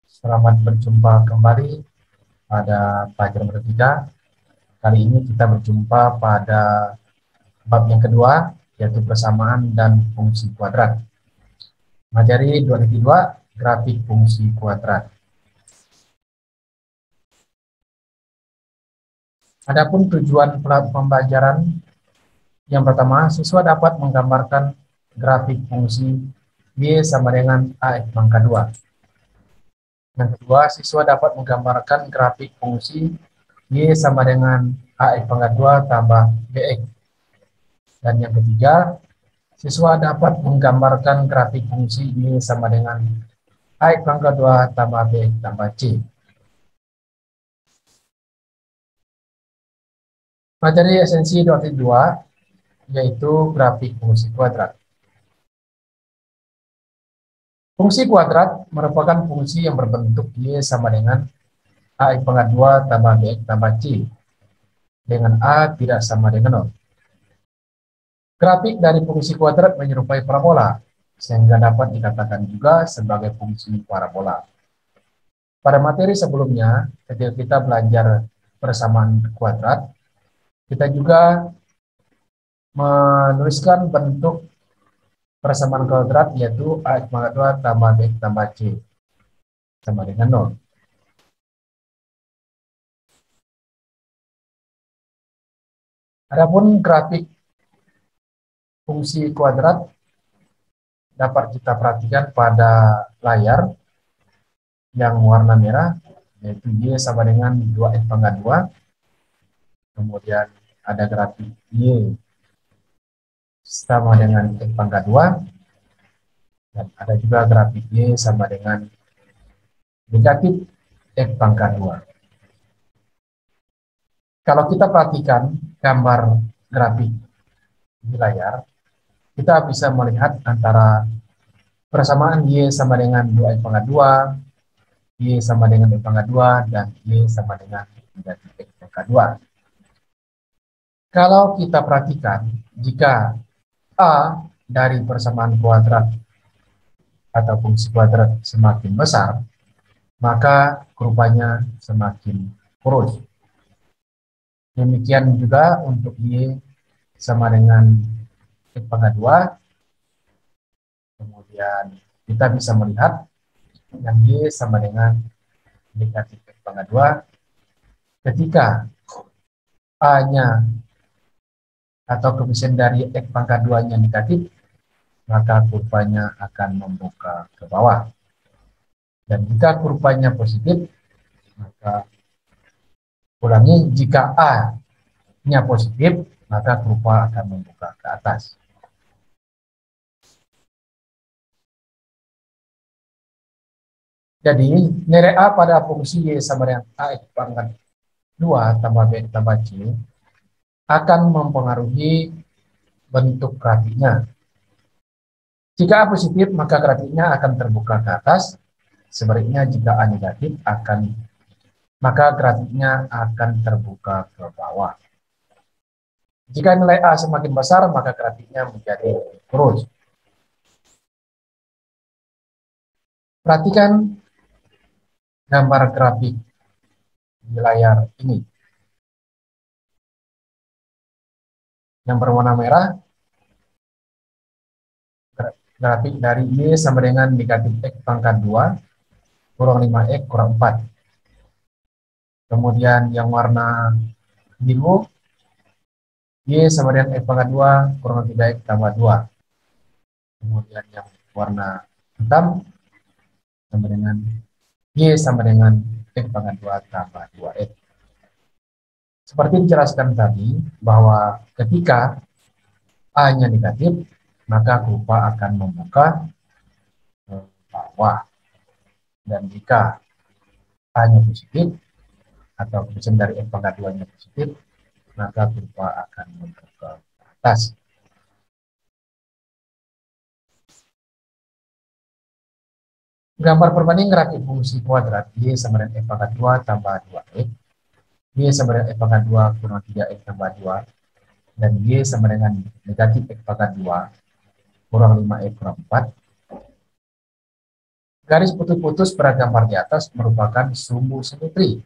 Selamat berjumpa kembali pada pelajaran bertiga. Kali ini kita berjumpa pada bab yang kedua, yaitu persamaan dan fungsi kuadrat. Materi 2.2, grafik fungsi kuadrat. Adapun tujuan pembelajaran yang pertama, siswa dapat menggambarkan grafik fungsi Y sama dengan AX pangkat 2. Yang kedua, siswa dapat menggambarkan grafik fungsi Y sama dengan AX pangkat 2 tambah BX. Dan yang ketiga, siswa dapat menggambarkan grafik fungsi Y sama dengan AX pangkat 2 tambah BX tambah C. Materi esensi 2.2 yaitu grafik fungsi kuadrat. Fungsi kuadrat merupakan fungsi yang berbentuk Y sama dengan AX pangkat 2 tambah BX tambah C, dengan A tidak sama dengan 0. Grafik dari fungsi kuadrat menyerupai parabola, sehingga dapat dikatakan juga sebagai fungsi parabola. Pada materi sebelumnya, ketika kita belajar persamaan kuadrat, kita juga menuliskan bentuk persamaan kuadrat, yaitu AX pangkat 2 tambah BX tambah C sama dengan 0. Adapun grafik fungsi kuadrat dapat kita perhatikan pada layar yang warna merah, yaitu Y sama dengan 2X pangkat 2. Kemudian ada grafik Y sama dengan X pangkat 2. Dan ada juga grafik Y sama dengan negatif X pangkat 2. Kalau kita perhatikan gambar grafik di layar, kita bisa melihat antara persamaan Y sama dengan 2X pangkat 2, Y sama dengan X pangkat 2, dan Y sama dengan negatif X pangkat 2. Kalau kita perhatikan, jika A dari persamaan kuadrat atau fungsi kuadrat semakin besar, maka kurvanya semakin kurus. Demikian juga untuk Y sama dengan X pangkat 2. Kemudian kita bisa melihat yang Y sama dengan negatif X pangkat 2. Ketika A-nya atau koefisien dari X pangkat 2-nya negatif, maka kurvanya akan membuka ke bawah. Dan jika kurvanya positif, maka ulangi, jika A-nya positif, maka kurva akan membuka ke atas. Jadi, nilai A pada fungsi Y sama dengan AX pangkat 2 tambah B tambah C akan mempengaruhi bentuk grafiknya. Jika A positif, maka grafiknya akan terbuka ke atas. Sebaliknya, jika A negatif, maka grafiknya akan terbuka ke bawah. Jika nilai A semakin besar, maka grafiknya menjadi kurus. Perhatikan gambar grafik di layar ini. Yang berwarna merah, grafik dari Y sama dengan negatif X pangkat 2 kurang 5X kurang 4. Kemudian yang warna biru, Y sama dengan X pangkat 2 kurang 3X tambah 2. Kemudian yang warna hitam sama dengan Y sama dengan X pangkat 2 tambah 2X. Seperti dijelaskan tadi, bahwa ketika A-nya negatif, maka kurva akan membuka ke bawah. Dan jika A-nya positif, atau koefisien dari X pangkat 2-nya positif, maka kurva akan membuka ke atas. Gambar perbandingan grafik fungsi kuadrat Y sama dengan X pangkat 2 tambah 2X, Y sama dengan X pangkat 2 kurang 3X tambah 2, dan Y sama dengan negatif X pangkat 2 kurang 5X kurang 4. Garis putus-putus pada gambar di atas merupakan sumbu simetri.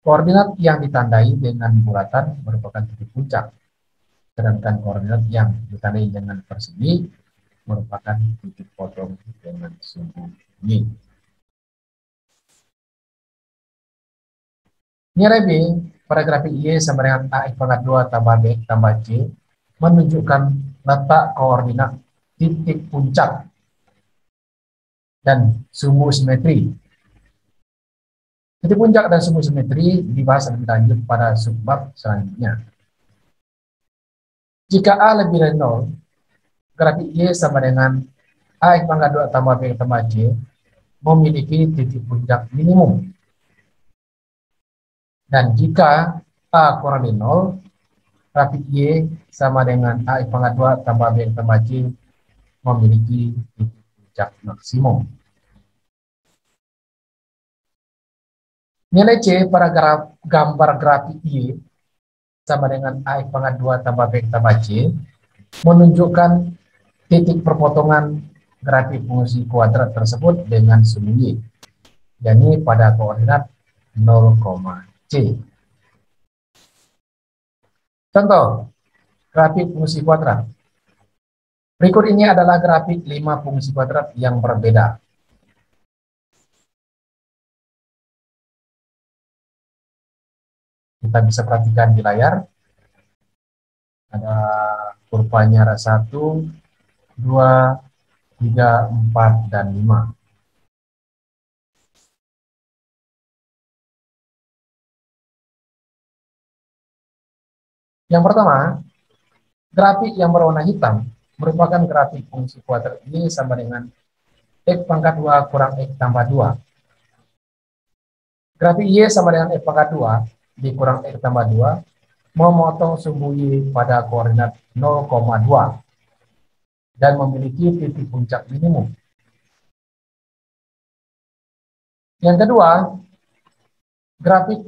Koordinat yang ditandai dengan bulatan merupakan titik puncak, sedangkan koordinat yang ditandai dengan persegi merupakan titik potong dengan sumbu ini. Nilai B pada grafik Y sama dengan AX pangkat 2 tambah B tambah C menunjukkan letak koordinat titik puncak dan sumbu simetri. Titik puncak dan sumbu simetri dibahas lebih lanjut pada subbab selanjutnya. Jika A lebih dari 0, grafik Y sama dengan AX pangkat 2 tambah B tambah C memiliki titik puncak minimum. Dan jika A kurang dari 0, grafik Y sama dengan AX pangkat 2 tambah B tambah C memiliki titik puncak maksimum. Nilai C pada gambar grafik Y sama dengan AX pangkat 2 tambah B tambah C menunjukkan titik perpotongan grafik fungsi kuadrat tersebut dengan sumbu Y, yakni pada koordinat 0, C. Contoh, grafik fungsi kuadrat. Berikut ini adalah grafik 5 fungsi kuadrat yang berbeda. Kita bisa perhatikan di layar. Ada kurvanya ada 1, 2, 3, 4, dan 5. Yang pertama, grafik yang berwarna hitam merupakan grafik fungsi kuadrat Y sama dengan X pangkat 2 kurang X tambah 2. Grafik Y sama dengan X pangkat 2 dikurang X tambah 2 memotong sumbu Y pada koordinat 0,2 dan memiliki titik puncak minimum. Yang kedua, grafik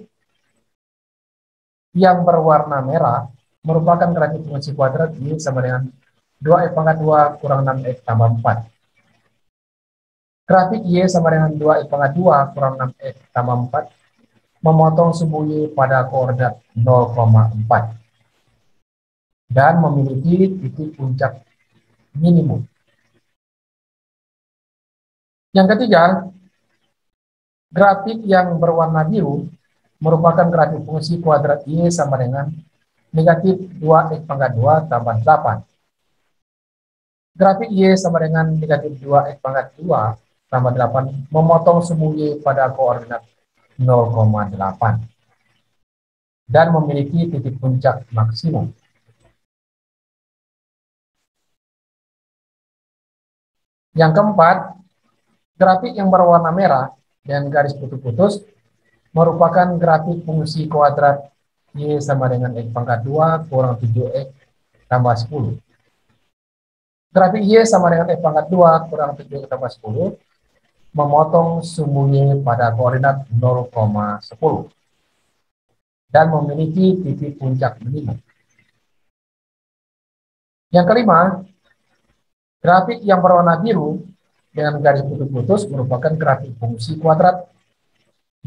yang berwarna merah merupakan grafik fungsi kuadrat Y sama dengan 2X pangkat 2 kurang 6X tambah 4. Grafik Y sama dengan 2X pangkat 2 kurang 6X tambah 4 memotong sumbu Y pada koordinat 0,4 dan memiliki titik puncak minimum. Yang ketiga, grafik yang berwarna biru merupakan grafik fungsi kuadrat Y sama dengan negatif 2X pangkat 2 tambah 8. Grafik Y sama dengan negatif 2X pangkat 2 tambah 8 memotong sumbu Y pada koordinat 0,8 dan memiliki titik puncak maksimum. Yang keempat, grafik yang berwarna merah dan garis putus-putus merupakan grafik fungsi kuadrat Y sama dengan X pangkat 2 kurang 7X tambah 10. Grafik Y sama dengan X pangkat 2 kurang 7X tambah 10 memotong sumbu Y pada koordinat 0,10 dan memiliki titik puncak minimum. Yang kelima, grafik yang berwarna biru dengan garis putus-putus merupakan grafik fungsi kuadrat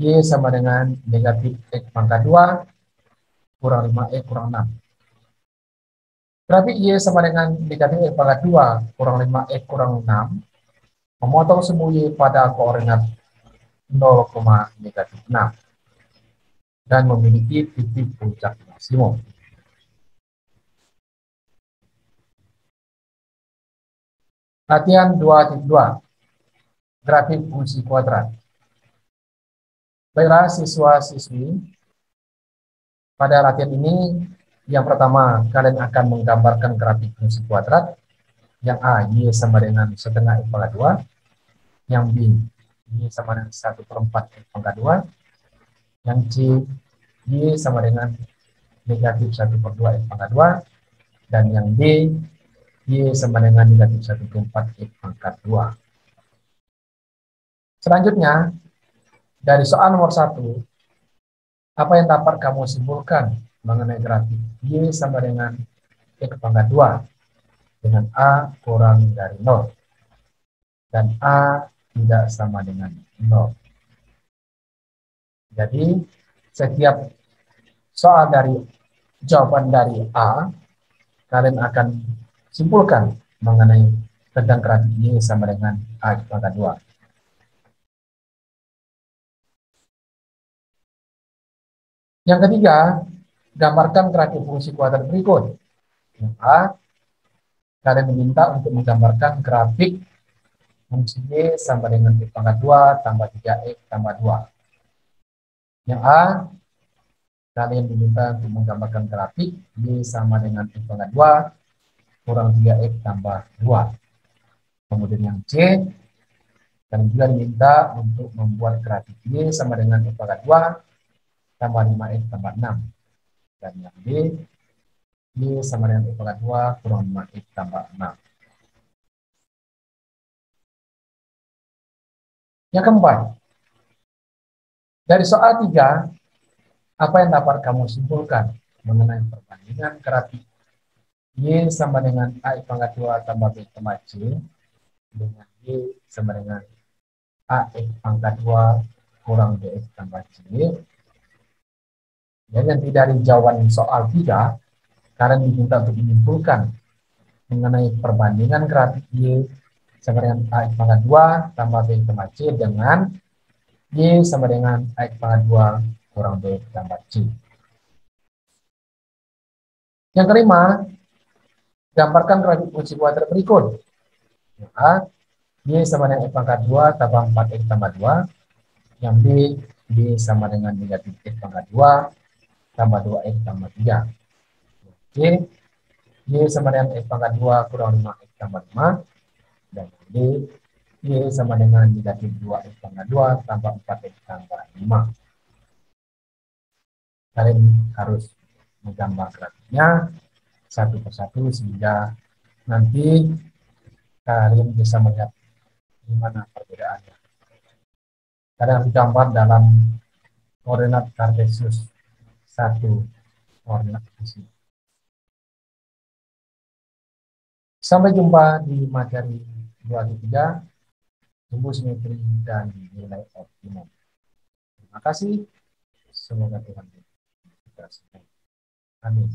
Y sama dengan negatif X pangkat 2 kurang 5X kurang 6. Grafik Y sama dengan negatif X pangkat 2 kurang 5X kurang 6 memotong sumbu Y pada koordinat 0,6 dan memiliki titik puncak maksimum. Latihan 2.2, grafik fungsi kuadrat. Baiklah siswa-siswi, pada latihan ini yang pertama kalian akan menggambarkan grafik fungsi kuadrat. Yang A, Y sama dengan setengah X pangkat 2. Yang B, Y sama dengan 1/4 X pangkat 2. Yang C, Y sama dengan negatif 1/2 X pangkat 2. Dan yang D, Y sama dengan negatif 1/4 X pangkat 2. Selanjutnya, dari soal nomor 1, apa yang dapat kamu simpulkan mengenai grafik Y sama dengan X pangkat 2 dengan A kurang dari 0? dan A tidak sama dengan 0. Jadi setiap soal dari jawaban dari A, kalian akan simpulkan mengenai tentang grafik Y sama dengan A pangkat 2. Yang ketiga, gambarkan grafik fungsi kuadrat berikut. Yang A, kalian diminta untuk menggambarkan grafik fungsi Y sama dengan X pangkat 2 tambah 3X tambah 2. Yang A, kalian diminta untuk menggambarkan grafik Y sama dengan X pangkat 2 kurang 3X tambah 2. Kemudian yang C, kalian juga diminta untuk membuat grafik Y sama dengan X pangkat 2 tambah 5X tambah 6. Dan yang D, Y sama dengan X pangkat 2 kurang 5X tambah 6. Yang keempat, dari soal 3, apa yang dapat kamu simpulkan mengenai perbandingan grafik Y sama dengan A pangkat 2 tambah B tambah C dengan Y sama dengan AX pangkat 2 kurang BX tambah C. Dan nanti dari jawaban soal 3, kalian diminta untuk menyimpulkan mengenai perbandingan grafik Y sama dengan AX pangkat 2 tambah B tambah C dengan Y sama dengan AX pangkat 2 kurang B tambah C. Yang kelima, gambarkan grafik fungsi kuadrat berikut. Yang A, Y sama dengan X pangkat 2 tambah 4X tambah 2. Yang B, Y sama dengan negatif X pangkat 2 tambah 2X tambah 3. C, Y sama dengan X pangkat 2 kurang 5X tambah 5. Dan D, Y sama dengan negatif 2X pangkat 2 tambah 4X tambah 5. Kalian harus menggambar grafiknya satu persatu sehingga nanti kalian bisa melihat di mana perbedaannya. Kalian digambar dalam koordinat kartesius 1 koordinat di sini. Sampai jumpa di materi 2-3, tumbuh simetri dan nilai optimum. Terima kasih. Semoga Tuhan memberkati. Amin.